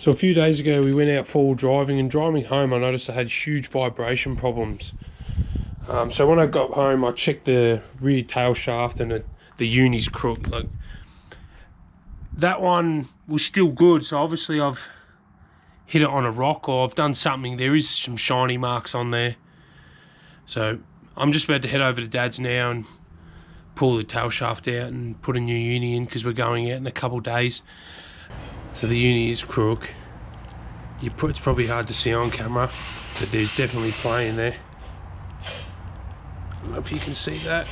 So a few days ago we went out four-wheel driving, and driving home I noticed I had huge vibration problems. So when I got home I checked the rear tail shaft and the uni's crook. Like, that one was still good, so obviously I've hit it on a rock or I've done something. There is some shiny marks on there. So I'm just about to head over to Dad's now and pull the tail shaft out and put a new uni in, because we're going out in a couple days. So the uni is crook. It's probably hard to see on camera, but there's definitely play in there. I don't know if you can see that.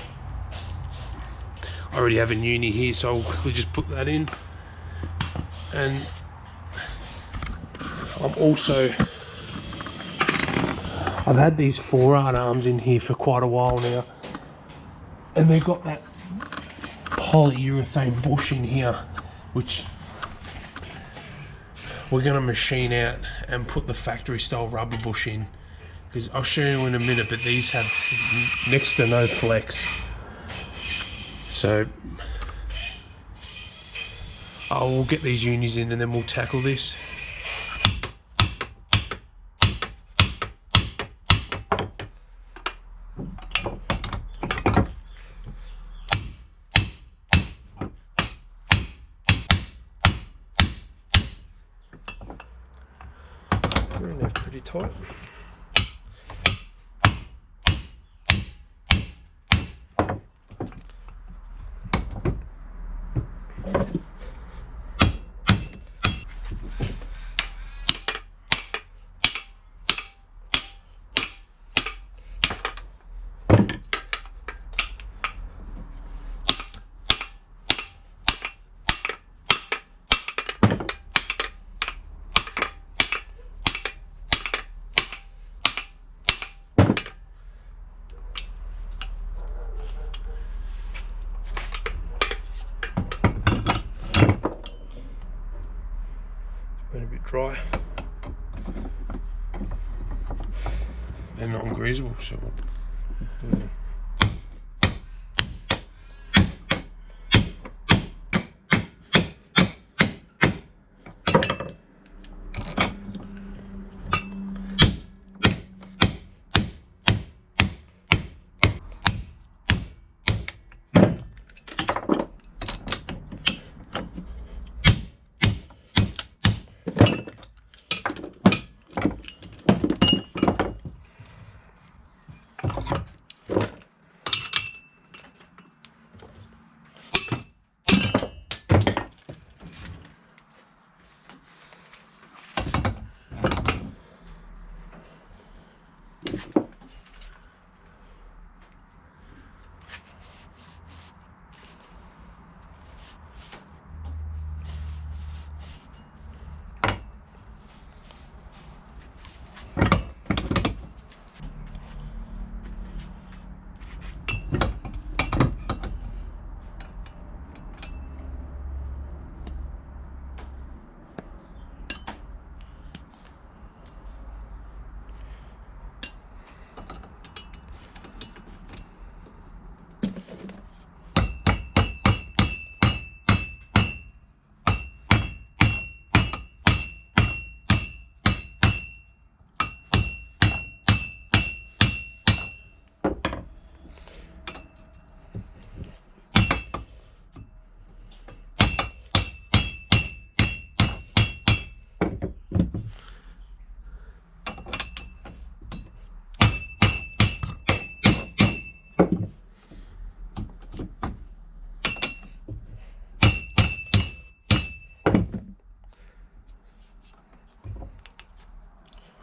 I already have a uni here, so I'll quickly just put that in. And I've had these forward arms in here for quite a while now, and they've got that polyurethane bush in here, which we're going to machine out and put the factory style rubber bush in, because I'll show you in a minute, but these have next to no flex. So we'll get these unis in and then we'll tackle this. They're in there pretty tight. A bit dry. They're not ungreasable, so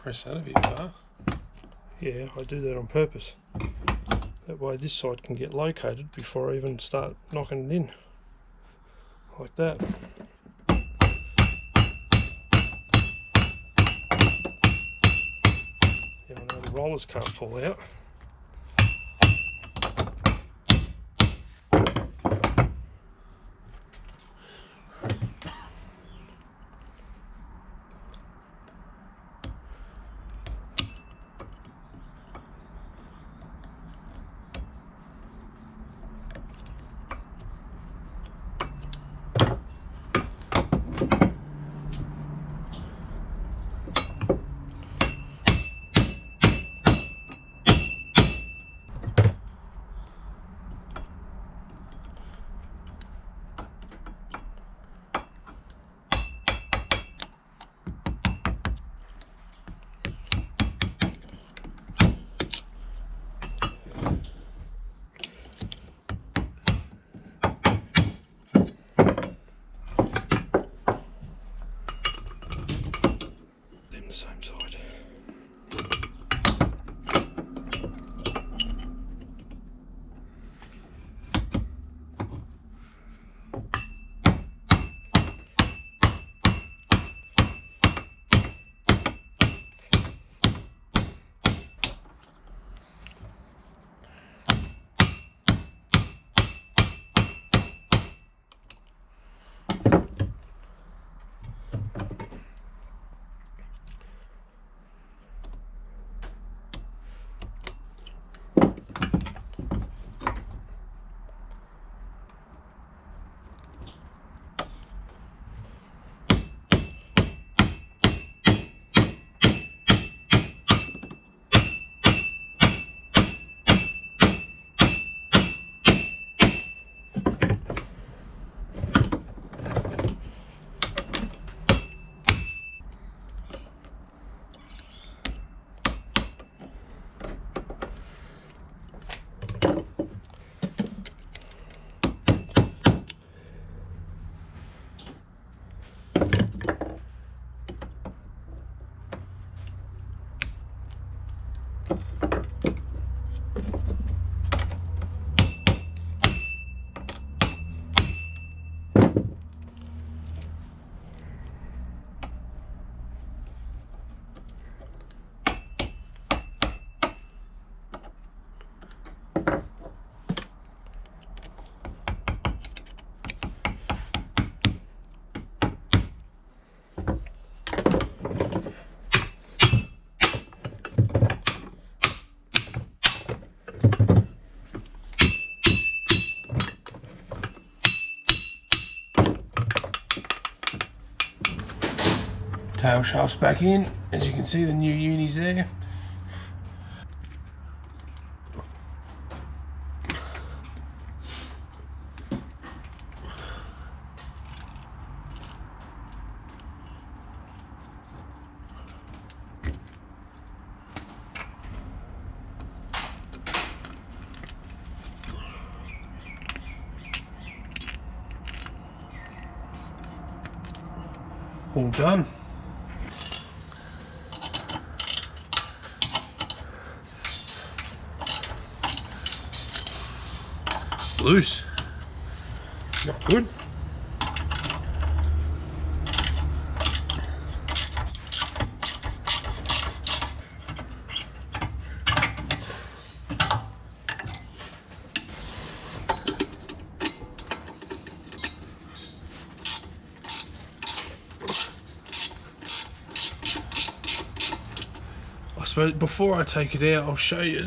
press that a bit far. Yeah, I do that on purpose. That way this side can get located before I even start knocking it in. Like that. Yeah, I know the rollers can't fall out. tail shafts back in. As you can see, the new unis there. All done. Loose. Not good. I suppose before I take it out, I'll show you.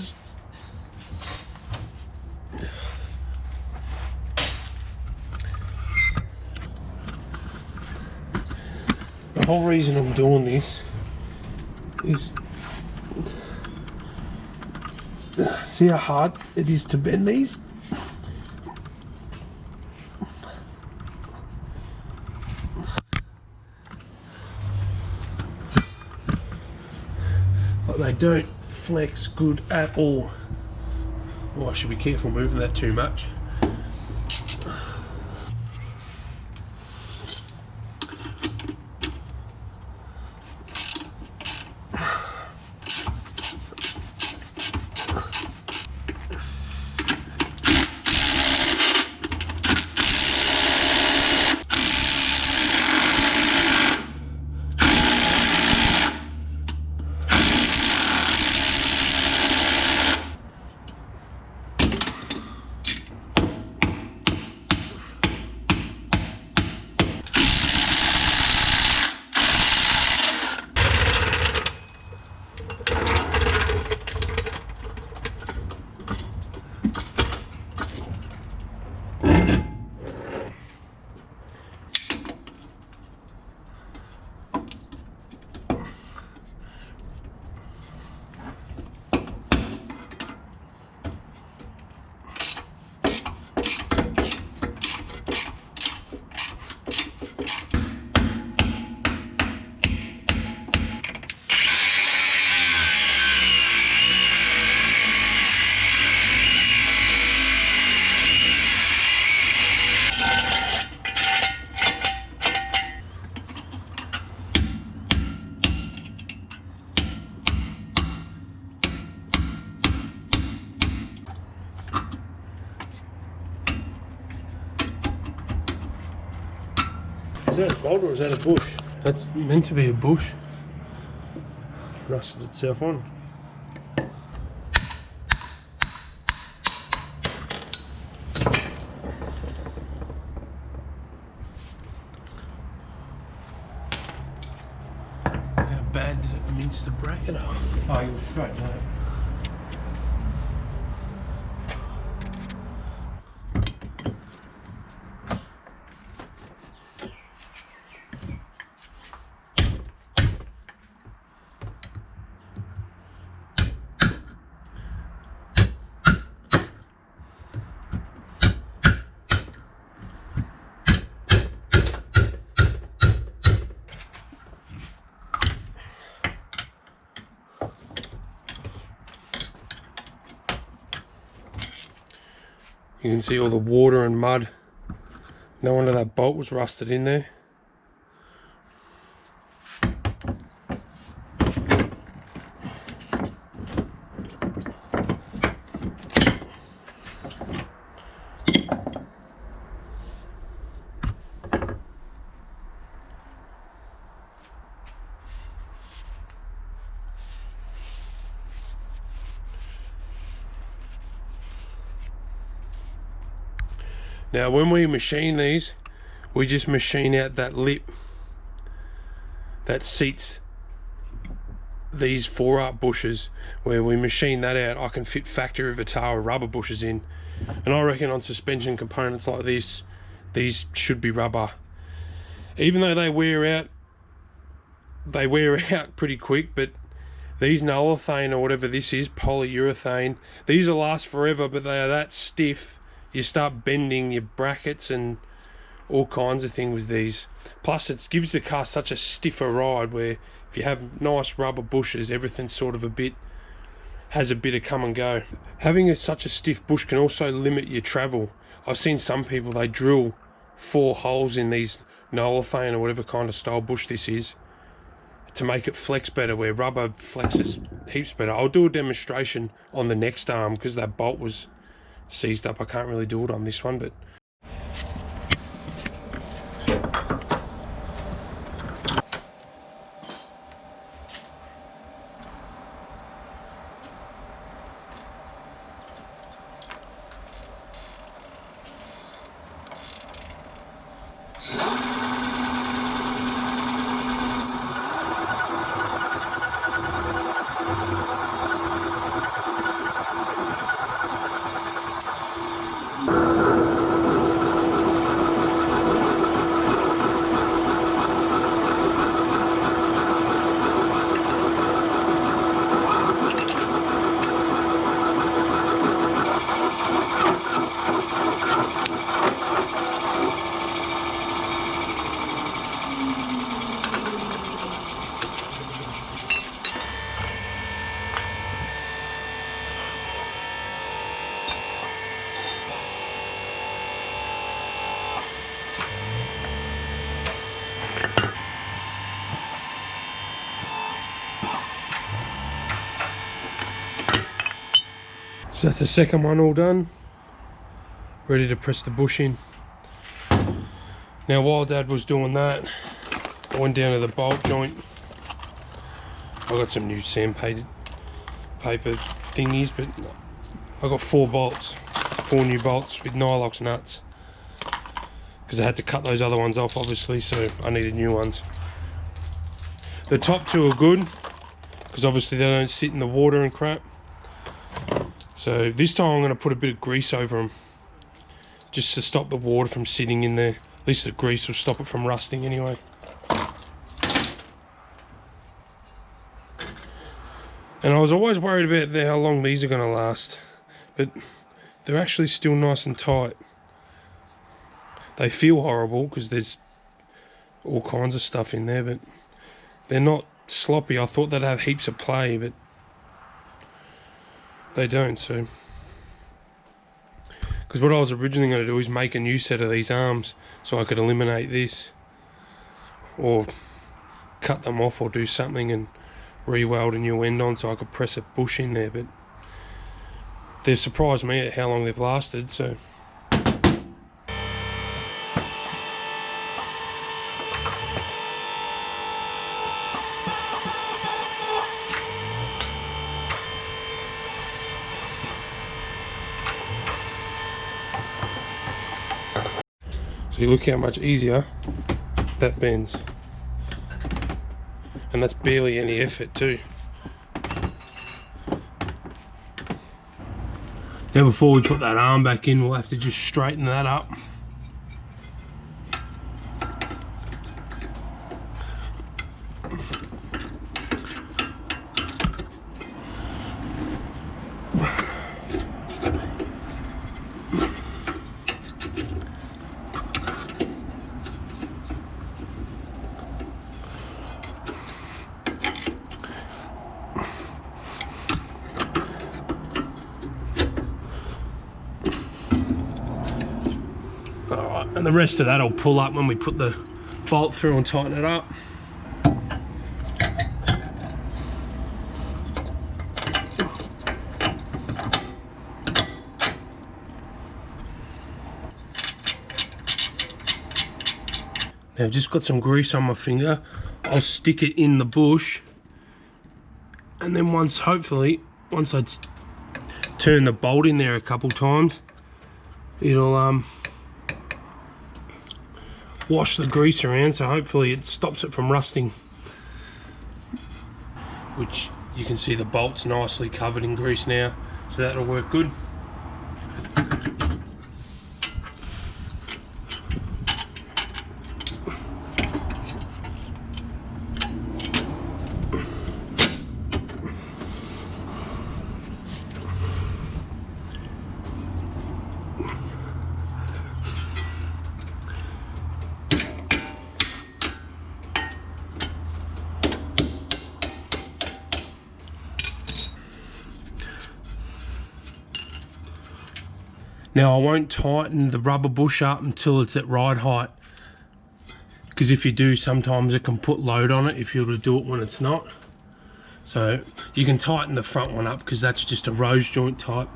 The whole reason I'm doing this is, see how hard it is to bend these? But they don't flex good at all. Oh, I should be careful moving that too much. Is that a bolt or is that a bush? That's meant to be a bush. Rusted itself on. How bad did it mince the bracket up? Oh, you were straight, mate. You can see all the water and mud. No wonder that bolt was rusted in there. Now when we machine these, we just machine out that lip that seats these 4-up bushes. Where we machine that out, I can fit factory Vitara rubber bushes in, and I reckon on suspension components like this, these should be rubber. Even though they wear out, they wear out pretty quick, but these nolethane or whatever this is, polyurethane, these will last forever, but they are that stiff, you start bending your brackets and all kinds of things with these. Plus it gives the car such a stiffer ride, where if you have nice rubber bushes, everything's sort of has a bit of come and go. Having such a stiff bush can also limit your travel. I've seen some people, they drill 4 holes in these nolethane or whatever kind of style bush this is to make it flex better, where rubber flexes heaps better. I'll do a demonstration on the next arm because that bolt was seized up. I can't really do it on this one, but so that's the second one all done. Ready to press the bush in. Now while Dad was doing that, I went down to the bolt joint. I got some new sandpaper thingies, but I got 4 new bolts with Nylox nuts, because I had to cut those other ones off obviously, so I needed new ones. The top 2 are good because obviously they don't sit in the water and crap. So this time I'm going to put a bit of grease over them, just to stop the water from sitting in there. At least the grease will stop it from rusting anyway. And I was always worried about how long these are going to last, but they're actually still nice and tight. They feel horrible because there's all kinds of stuff in there, but they're not sloppy. I thought they'd have heaps of play, but they don't. So, because what I was originally going to do is make a new set of these arms so I could eliminate this, or cut them off, or do something and re-weld a new end on so I could press a bush in there, but they've surprised me at how long they've lasted. So you look how much easier that bends, and that's barely any effort too. Now before we put that arm back in, we'll have to just straighten that up. And the rest of that will pull up when we put the bolt through and tighten it up. Now I've just got some grease on my finger. I'll stick it in the bush, and then once I turn the bolt in there a couple times, it'll wash the grease around, so hopefully it stops it from rusting. Which you can see the bolt's nicely covered in grease now, so that'll work good. Now I won't tighten the rubber bush up until it's at ride height, because if you do, sometimes it can put load on it if you were to do it when it's not. So you can tighten the front one up because that's just a rose joint type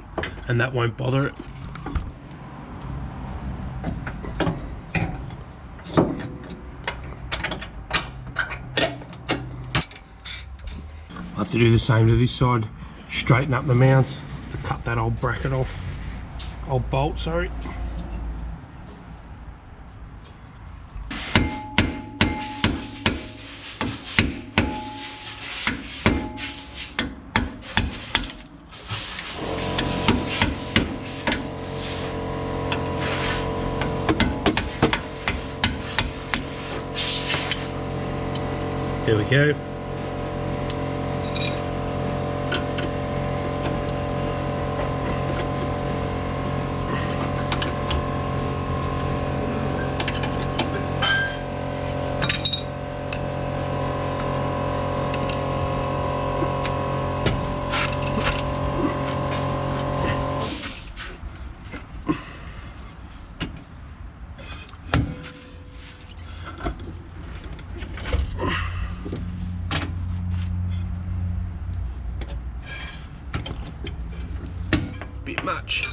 and that won't bother it. I have to do the same to this side. Straighten up the mounts to cut that old bracket off. Old bolt, sorry. There we go. Bit much.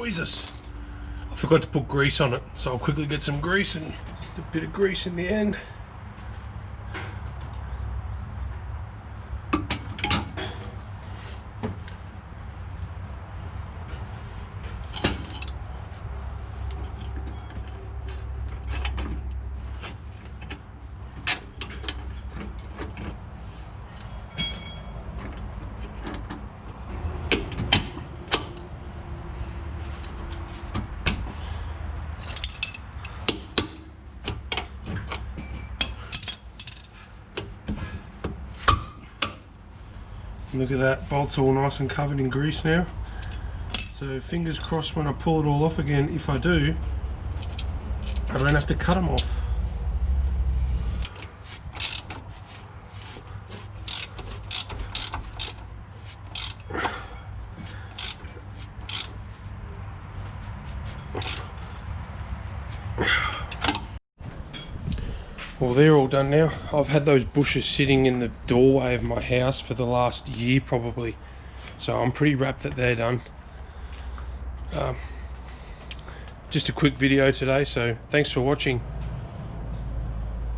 Jesus, I forgot to put grease on it, so I'll quickly get some grease and just a bit of grease in the end. Look at that, bolt's all nice and covered in grease now. So fingers crossed when I pull it all off again, if I do, I don't have to cut them off. Well, they're all done now. I've had those bushes sitting in the doorway of my house for the last year probably, so I'm pretty wrapped that they're done. Just a quick video today, so thanks for watching.